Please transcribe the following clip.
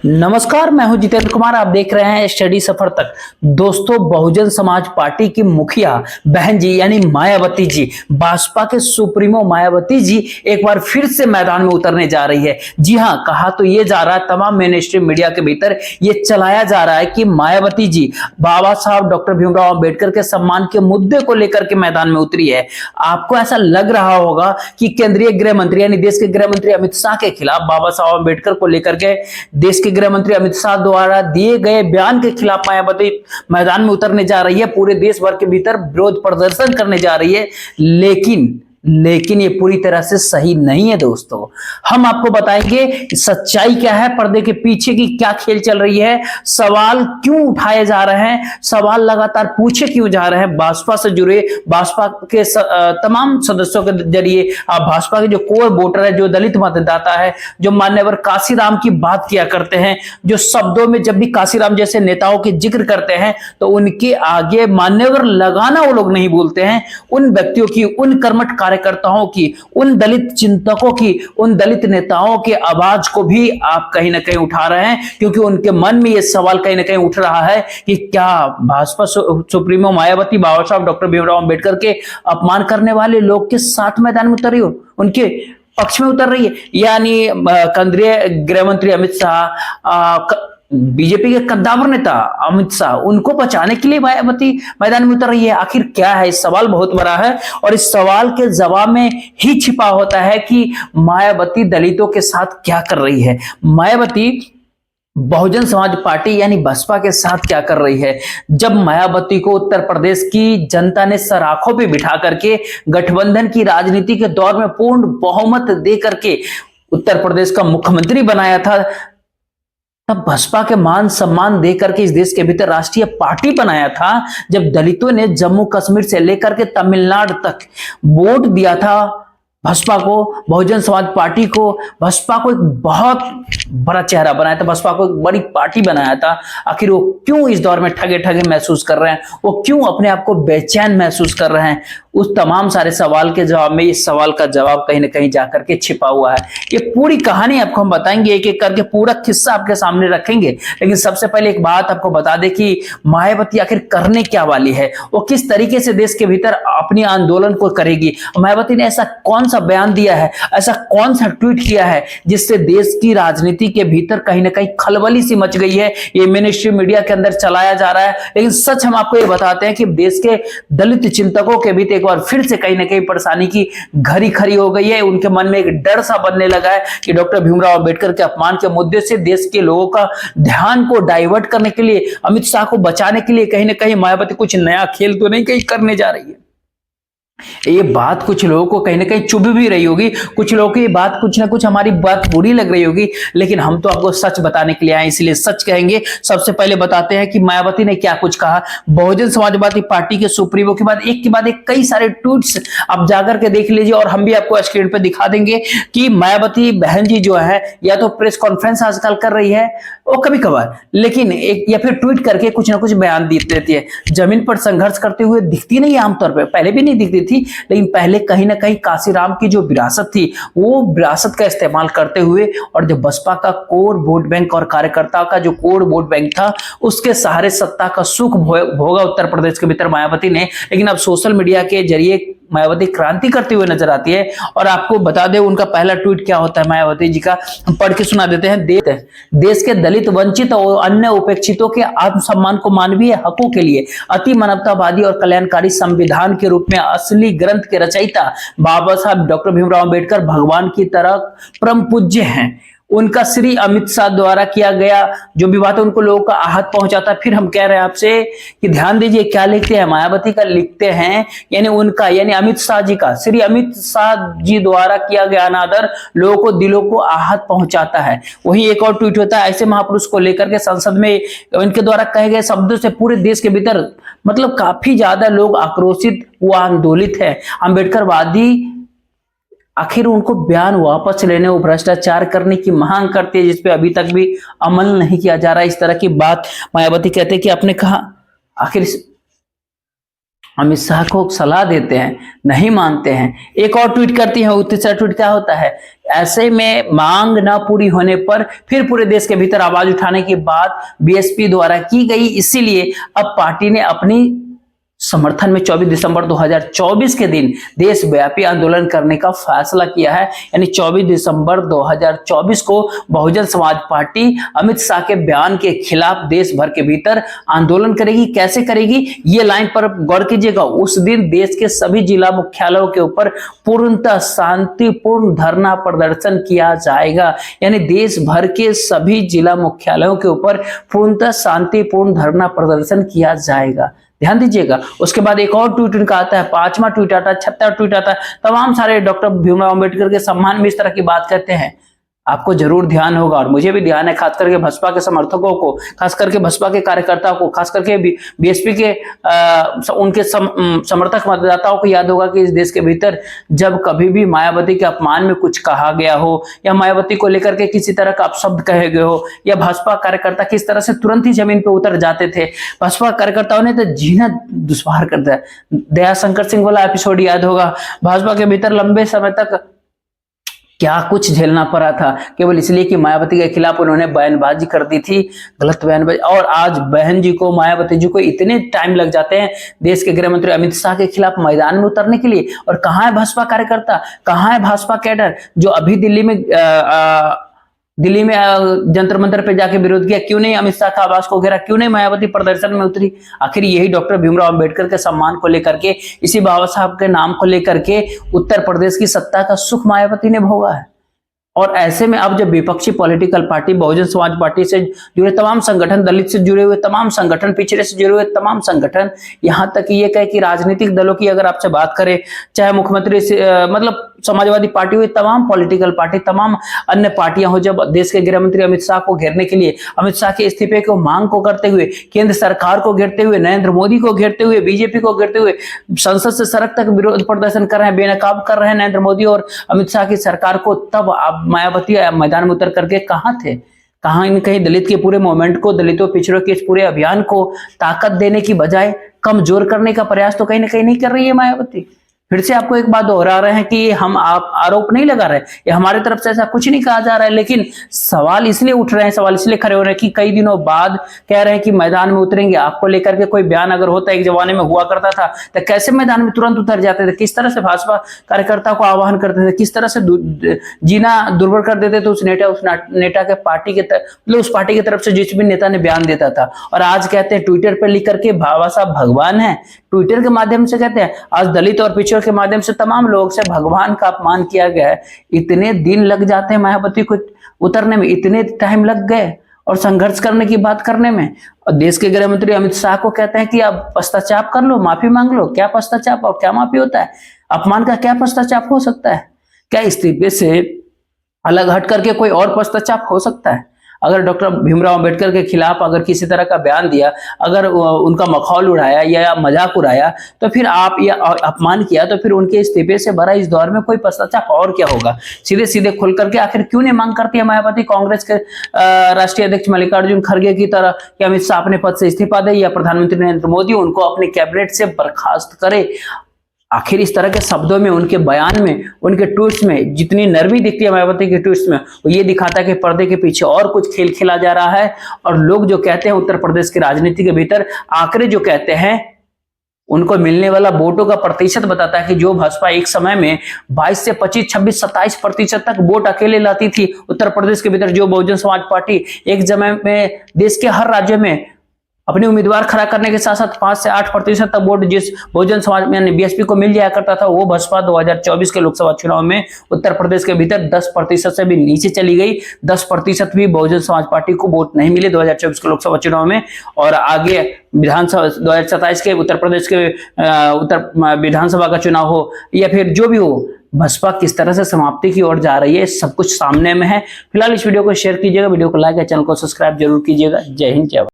नमस्कार, मैं हूं जितेंद्र कुमार। आप देख रहे हैं स्टडी सफर तक। दोस्तों, बहुजन समाज पार्टी की मुखिया बहन जी यानी मायावती जी, भाजपा के सुप्रीमो मायावती जी एक बार फिर से मैदान में उतरने जा रही है। जी हां, कहा तो ये जा रहा है, तमाम मेन स्ट्रीम मीडिया के भीतर ये चलाया जा रहा है कि मायावती जी बाबा साहब डॉक्टर भीमराव अंबेडकर के सम्मान के मुद्दे को लेकर के मैदान में उतरी है। आपको ऐसा लग रहा होगा कि केंद्रीय गृह मंत्री यानी देश के गृह मंत्री अमित शाह के खिलाफ बाबा साहब अंबेडकर को लेकर के देश के गृह मंत्री अमित शाह द्वारा दिए गए बयान के खिलाफ मायावती मैदान में उतरने जा रही है, पूरे देश भर के भीतर विरोध प्रदर्शन करने जा रही है। लेकिन ये पूरी तरह से सही नहीं है दोस्तों। हम आपको बताएंगे सच्चाई क्या है, पर्दे के पीछे की क्या खेल चल रही है, सवाल क्यों उठाए जा रहे हैं, सवाल लगातार पूछे क्यों जा रहे हैं भाजपा से जुड़े, भाजपा के तमाम सदस्यों के जरिए, भाजपा के जो कोर वोटर है, जो दलित मतदाता है, जो मान्यवर काशीराम की बात किया करते हैं, जो शब्दों में जब भी काशीराम जैसे नेताओं के जिक्र करते हैं तो उनके आगे मान्यवर लगाना वो लोग नहीं बोलते हैं। उन व्यक्तियों की, उन कर्मठ कार्यकर्ताओं की, उन दलित चिंतकों की, उन दलित नेताओं के आवाज को भी आप कहीं ना कहीं उठा रहे हैं, क्योंकि उनके मन में यह सवाल कहीं ना कहीं उठ रहा है कि क्या भाजपा सुप्रीमो मायावती बाबा साहब डॉक्टर भीमराव अंबेडकर के अपमान करने वाले लोग के साथ मैदान में उतरी हो, उनके पक्ष में उतर रही है। यानी केंद्रीय गृह मंत्री अमित शाह, बीजेपी के कद्दावर नेता अमित शाह, उनको बचाने के लिए मायावती मैदान में उतर रही है। आखिर क्या है, इस सवाल बहुत बड़ा है और इस सवाल के जवाब में ही छिपा होता है कि मायावती दलितों के साथ क्या कर रही है, मायावती बहुजन समाज पार्टी यानी बसपा के साथ क्या कर रही है। जब मायावती को उत्तर प्रदेश की जनता ने सराखों पे बिठा करके गठबंधन की राजनीति के दौर में पूर्ण बहुमत दे करके उत्तर प्रदेश का मुख्यमंत्री बनाया था, तब बसपा के मान सम्मान देकर के इस देश के भीतर राष्ट्रीय पार्टी बनाया था। जब दलितों ने जम्मू कश्मीर से लेकर के तमिलनाडु तक वोट दिया था बसपा को, बहुजन समाज पार्टी को, बसपा को एक बहुत बड़ा चेहरा बनाया था, बसपा को एक बड़ी पार्टी बनाया था। आखिर वो क्यों इस दौर में ठगे ठगे महसूस कर रहे हैं, वो क्यों अपने आप को बेचैन महसूस कर रहे हैं, उस तमाम सारे सवाल के जवाब में इस सवाल का जवाब कहीं ना कहीं जाकर के छिपा हुआ है। ये पूरी कहानी आपको हम बताएंगे, एक एक करके पूरा किस्सा आपके सामने रखेंगे। लेकिन सबसे पहले एक बात आपको बता दें कि मायावती आखिर करने क्या वाली है, वो किस तरीके से देश के भीतर अपनी आंदोलन को करेगी। मायावती ने ऐसा कौन सा बयान दिया है, ऐसा कौन सा ट्वीट किया है जिससे देश की राजनीति के भीतर कहीं ना कहीं खलबली सी मच गई है। ये मेन स्ट्रीम मीडिया के अंदर चलाया जा रहा है, लेकिन सच हम आपको ये बताते हैं कि देश के दलित चिंतकों के भी एक बार फिर से कहीं ना कहीं परेशानी की घड़ी खड़ी हो गई है। उनके मन में एक डर सा बनने लगा है कि डॉक्टर भीमराव अंबेडकर के अपमान के मुद्दे से देश के लोगों का ध्यान को डाइवर्ट करने के लिए, अमित शाह को बचाने के लिए कहीं ना कहीं मायावती कुछ नया खेल तो नहीं कहीं करने जा रही है। ये बात कुछ लोगों को कहीं ना कहीं चुभ भी रही होगी, कुछ लोगों की बात कुछ ना कुछ हमारी बात बुरी लग रही होगी, लेकिन हम तो आपको सच बताने के लिए आए, इसलिए सच कहेंगे। सबसे पहले बताते हैं कि मायावती ने क्या कुछ कहा। बहुजन समाजवादी पार्टी के सुप्रीमो के बाद एक कई सारे ट्वीट्स आप जाकर के देख लीजिए और हम भी आपको स्क्रीन पे दिखा देंगे कि मायावती बहन जी जो है या तो प्रेस कॉन्फ्रेंस आजकल कर रही है वो कभी कभार, लेकिन एक या फिर ट्वीट करके कुछ ना कुछ बयान देती है। जमीन पर संघर्ष करते हुए दिखती नहीं है आमतौर पर, पहले भी नहीं दिखती थी, लेकिन पहले कहीं ना कहीं काशीराम की जो विरासत थी वो विरासत का इस्तेमाल करते हुए और जो बसपा का कोर वोट बैंक और कार्यकर्ताओं का जो कोर वोट बैंक था उसके सहारे सत्ता का सुख भोगा उत्तर प्रदेश के भीतर मायावती ने। लेकिन अब सोशल मीडिया के जरिए मायावती क्रांति करते हुए नजर आती है और आपको बता दें उनका पहला ट्वीट क्या होता है मायावती जी का, हम पढ़ के सुना देते हैं। देश के दलित, वंचित और अन्य उपेक्षितों के आत्मसम्मान को मानवीय हकों के लिए अति मानवतावादी और कल्याणकारी संविधान के रूप में असली ग्रंथ के रचयिता बाबा साहब डॉक्टर भीमराव अंबेडकर भगवान की तरह परम पूज्य हैं। उनका श्री अमित शाह द्वारा किया गया जो भी बात है उनको लोगों का आहत पहुंचाता है। फिर हम कह रहे हैं आपसे कि ध्यान दीजिए क्या लिखते हैं, मायावती का लिखते हैं यानी उनका यानी अमित शाह जी का, श्री अमित शाह जी द्वारा किया गया अनादर लोगों को, दिलों को आहत पहुंचाता है। वही एक और ट्वीट होता है, ऐसे महापुरुष को लेकर के संसद में इनके द्वारा कहे गए शब्दों से पूरे देश के भीतर मतलब काफी ज्यादा लोग आक्रोशित व आंदोलित है। अम्बेडकरवादी आखिर उनको बयान वापस लेने और भ्रष्टाचार करने की मांग करती है, जिसपे अभी तक भी अमल नहीं किया जा रहा है। इस तरह की बात मायावती कहते हैं कि आपने कहा। आखिर अमित शाह को सलाह देते हैं, नहीं मानते हैं, एक और ट्वीट करती है, तीसरा ट्वीट क्या होता है, ऐसे में मांग न पूरी होने पर फिर पूरे देश के भीतर आवाज उठाने की बात बीएसपी द्वारा की गई। इसीलिए अब पार्टी ने अपनी समर्थन में 24 दिसंबर 2024 के दिन देशव्यापी आंदोलन करने का फैसला किया है। यानी 24 दिसंबर 2024 को बहुजन समाज पार्टी अमित शाह के बयान के खिलाफ देश भर के भीतर आंदोलन करेगी। कैसे करेगी, ये लाइन पर गौर कीजिएगा। उस दिन देश के सभी जिला मुख्यालयों के ऊपर पूर्णतः शांतिपूर्ण धरना प्रदर्शन किया जाएगा। यानी देश भर के सभी जिला मुख्यालयों के ऊपर पूर्णतः शांतिपूर्ण धरना प्रदर्शन किया जाएगा। ध्यान दीजिएगा। उसके बाद एक और ट्वीट इनका आता है, 5वां ट्वीट आता है, 76वां ट्वीट आता है। तमाम सारे डॉक्टर भीमराव अंबेडकर के सम्मान में इस तरह की बात करते हैं। आपको जरूर ध्यान होगा और मुझे भी ध्यान है, खास करके भाजपा के समर्थकों को, खास करके भाजपा के कार्यकर्ताओं को, खास करके बीएसपी के उनके समर्थक मतदाताओं को याद होगा कि इस देश के भीतर जब कभी भी मायावती के अपमान में कुछ कहा गया हो या मायावती को लेकर के किसी तरह का अपशब्द कहे गए हो या भाजपा कार्यकर्ता किस तरह से तुरंत ही जमीन पर उतर जाते थे, भाजपा कार्यकर्ताओं ने तो जीना दुश्वार कर दिया। दया शंकर सिंह वाला एपिसोड याद होगा। भाजपा के भीतर लंबे समय तक क्या कुछ झेलना पड़ा था, केवल इसलिए कि मायावती के खिलाफ उन्होंने बयानबाजी कर दी थी, गलत बयानबाजी। और आज बहन जी को, मायावती जी को इतने टाइम लग जाते हैं देश के गृह मंत्री अमित शाह के खिलाफ मैदान में उतरने के लिए। और कहाँ है भाजपा कार्यकर्ता, कहाँ है भाजपा कैडर जो अभी दिल्ली में जंतर मंतर पे जाके विरोध किया? क्यों नहीं अमित शाह का आवास को घेरा, क्यों नहीं मायावती प्रदर्शन में उतरी? आखिर यही डॉक्टर भीमराव अंबेडकर के सम्मान को लेकर के, इसी बाबा साहब के नाम को लेकर के उत्तर प्रदेश की सत्ता का सुख मायावती ने भोगा है। और ऐसे में अब जब विपक्षी political party, Bahujan Samaj party से जुड़े तमाम संगठन, दलित से जुड़े हुए तमाम संगठन, पिछड़े से जुड़े हुए तमाम संगठन, यहां तक ये कहे कि राजनीतिक दलों की अगर आपसे बात करें, चाहे मुख्यमंत्री से मतलब समाजवादी पार्टी हुई, तमाम पॉलिटिकल पार्टी, तमाम अन्य पार्टियां हो, जब देश के गृह मंत्री अमित शाह को घेरने के लिए, अमित शाह के इस्तीफे को मांग को करते हुए, केंद्र सरकार को घेरते हुए, नरेंद्र मोदी को घेरते हुए, बीजेपी को घेरते हुए संसद से सड़क तक विरोध प्रदर्शन कर रहे हैं, बेनकाब कर रहे हैं नरेंद्र मोदी और अमित शाह की सरकार को, तब आप मायावती मैदान में उतर करके कहां थे? कहां इन कहीं दलित के पूरे मूवमेंट को, दलितों पिछड़ों के इस पूरे अभियान को ताकत देने की बजाय कमजोर करने का प्रयास तो कहीं ना कहीं नहीं कर रही है मायावती। फिर से आपको एक बात दोहरा रहे हैं कि हम आप आरोप नहीं लगा रहे, या हमारे तरफ से ऐसा कुछ नहीं कहा जा रहा है, लेकिन सवाल इसलिए उठ रहे हैं, सवाल इसलिए खड़े हो रहे हैं कि कई दिनों बाद कह रहे हैं कि मैदान में उतरेंगे। आपको लेकर के कोई बयान अगर होता, एक जमाने में हुआ करता था, तो कैसे मैदान में तुरंत उतर जाते थे, किस तरह से भाजपा कार्यकर्ता को आह्वान करते थे, किस तरह से जीना दुर्भर कर देते थे उस नेता के पार्टी के मतलब उस पार्टी की तरफ से जिस भी नेता ने बयान देता था। और आज कहते हैं ट्विटर पर लिख करके बाबा साहब भगवान है, ट्विटर के माध्यम से कहते हैं आज दलित और पिछड़ों के माध्यम से तमाम लोगों से भगवान का अपमान किया गया है। इतने दिन लग जाते हैं मायावती को उतरने में, इतने टाइम लग गए और संघर्ष करने की बात करने में। और देश के गृह मंत्री अमित शाह को कहते हैं कि आप पश्चाताप कर लो, माफी मांग लो। क्या पश्चाताप और क्या माफी होता है? अपमान का क्या पश्चाताप हो सकता है? क्या इस्तीफे से अलग हट करके कोई और पश्चाताप हो सकता है? अगर डॉक्टर भीमराव अंबेडकर के खिलाफ अगर किसी तरह का बयान दिया, अगर उनका मखौल उड़ाया या मजाक उड़ाया, तो फिर आप या अपमान किया, तो फिर उनके इस्तीफे से बड़ा इस दौर में कोई पश्चाताप और क्या होगा? सीधे सीधे खुल करके आखिर क्यों नहीं मांग करती है मायावती कांग्रेस के राष्ट्रीय अध्यक्ष मल्लिकार्जुन खड़गे की तरह कि अमित शाह अपने पद से इस्तीफा दे या प्रधानमंत्री नरेंद्र मोदी उनको अपने कैबिनेट से बर्खास्त करे? आखिर इस तरह के शब्दों में, उनके बयान में, उनके ट्वीट्स में जितनी नरमी दिखती है मायावती के ट्वीट्स में, वो ये दिखाता है कि पर्दे के पीछे और कुछ खेल खेला जा रहा है। और लोग जो कहते हैं उत्तर प्रदेश की राजनीति के भीतर, आंकड़े जो कहते हैं, उनको मिलने वाला वोटों का प्रतिशत बताता है कि जो भाजपा एक समय में 22 से 25, 26, 27% तक वोट अकेले लाती थी उत्तर प्रदेश के भीतर, जो बहुजन समाज पार्टी एक समय में देश के हर राज्य में अपने उम्मीदवार खड़ा करने के साथ साथ 5 से 8% तक वोट जिस बहुजन समाज में बीएसपी को मिल जाया करता था, वो भाजपा 2024 के लोकसभा चुनाव में उत्तर प्रदेश के भीतर 10% से भी नीचे चली गई। 10% भी बहुजन समाज पार्टी को वोट नहीं मिले 2024 के लोकसभा चुनाव में। और आगे विधानसभा 2027 के उत्तर प्रदेश के उत्तर विधानसभा का चुनाव हो या फिर जो भी हो, भाजपा किस तरह से समाप्ति की ओर जा रही है, सब कुछ सामने में है। फिलहाल इस वीडियो को शेयर कीजिएगा, वीडियो को लाइक और चैनल को सब्सक्राइब जरूर कीजिएगा। जय हिंद, जय भारत।